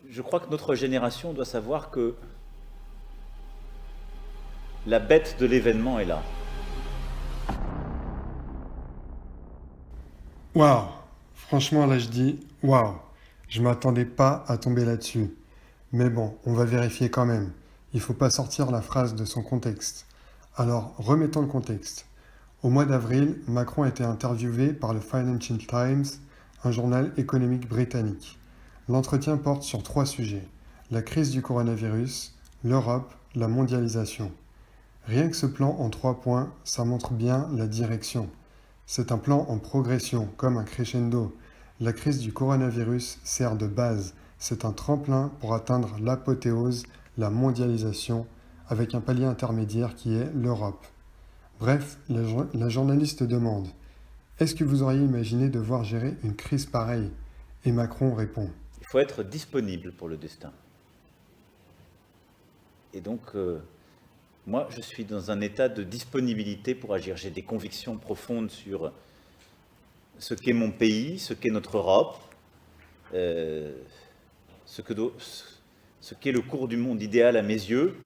Je crois que notre génération doit savoir que la bête de l'événement est là. Waouh! Franchement, là, je dis waouh! Je m'attendais pas à tomber là-dessus. Mais bon, on va vérifier quand même. Il faut pas sortir la phrase de son contexte. Alors, remettons le contexte. Au mois d'avril, Macron a été interviewé par le Financial Times, un journal économique britannique. L'entretien porte sur 3 sujets: la crise du coronavirus, l'Europe, la mondialisation. Rien que ce plan en 3 points, ça montre bien la direction. C'est un plan en progression, comme un crescendo. La crise du coronavirus sert de base. C'est un tremplin pour atteindre l'apothéose, la mondialisation, avec un palier intermédiaire qui est l'Europe. Bref, la journaliste demande: est-ce que vous auriez imaginé devoir gérer une crise pareille? Et Macron répond: Il faut être disponible pour le destin. Et donc, moi, je suis dans un état de disponibilité pour agir. J'ai des convictions profondes sur ce qu'est mon pays, ce qu'est notre Europe, ce qu'est le cours du monde idéal à mes yeux.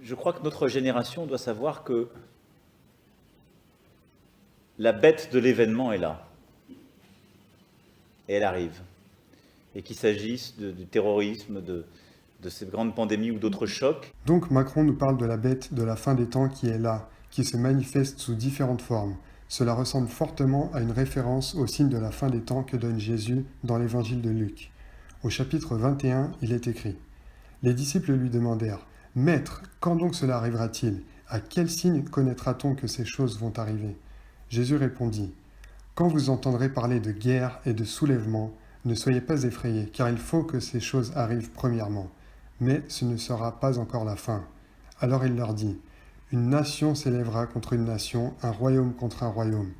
Je crois que notre génération doit savoir que la bête de l'événement est là. Et elle arrive. Et qu'il s'agisse du terrorisme, de cette grande pandémie ou d'autres chocs. Donc Macron nous parle de la bête de la fin des temps qui est là, qui se manifeste sous différentes formes. Cela ressemble fortement à une référence au signe de la fin des temps que donne Jésus dans l'évangile de Luc. Au chapitre 21, il est écrit: les disciples lui demandèrent: Maître, quand donc cela arrivera-t-il? À quel signe connaîtra-t-on que ces choses vont arriver? Jésus répondit: quand vous entendrez parler de guerre et de soulèvement, ne soyez pas effrayés, car il faut que ces choses arrivent premièrement. Mais ce ne sera pas encore la fin. Alors il leur dit: une nation s'élèvera contre une nation, un royaume contre un royaume.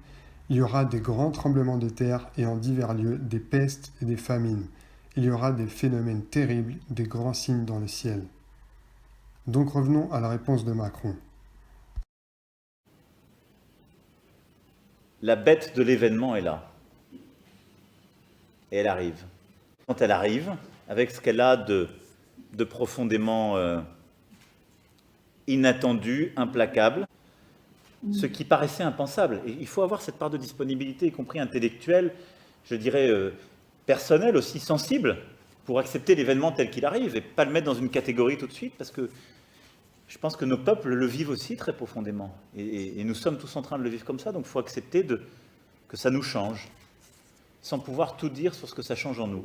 Il y aura des grands tremblements de terre et en divers lieux des pestes et des famines. Il y aura des phénomènes terribles, des grands signes dans le ciel. Donc revenons à la réponse de Macron. La bête de l'événement est là. Et elle arrive. Quand elle arrive, avec ce qu'elle a de profondément inattendu, implacable, ce qui paraissait impensable. Et il faut avoir cette part de disponibilité, y compris intellectuelle, je dirais personnelle, aussi sensible, pour accepter l'événement tel qu'il arrive et pas le mettre dans une catégorie tout de suite, parce que je pense que nos peuples le vivent aussi très profondément. Et nous sommes tous en train de le vivre comme ça, donc il faut accepter que ça nous change, sans pouvoir tout dire sur ce que ça change en nous.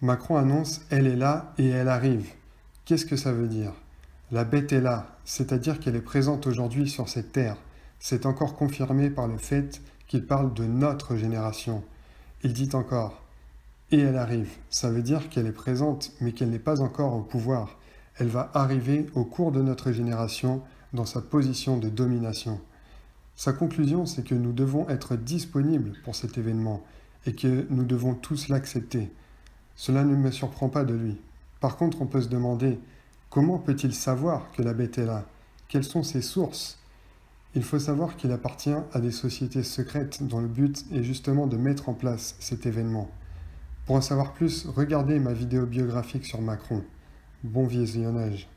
Macron annonce: elle est là et elle arrive. Qu'est-ce que ça veut dire? La bête est là, c'est-à-dire qu'elle est présente aujourd'hui sur cette terre. C'est encore confirmé par le fait qu'il parle de notre génération. Il dit encore: et elle arrive. Ça veut dire qu'elle est présente, mais qu'elle n'est pas encore au pouvoir. Elle va arriver au cours de notre génération dans sa position de domination. Sa conclusion, c'est que nous devons être disponibles pour cet événement et que nous devons tous l'accepter. Cela ne me surprend pas de lui. Par contre, on peut se demander: comment peut-il savoir que la bête est là? Quelles sont ses sources? Il faut savoir qu'il appartient à des sociétés secrètes dont le but est justement de mettre en place cet événement. Pour en savoir plus, regardez ma vidéo biographique sur Macron. Bon visionnage.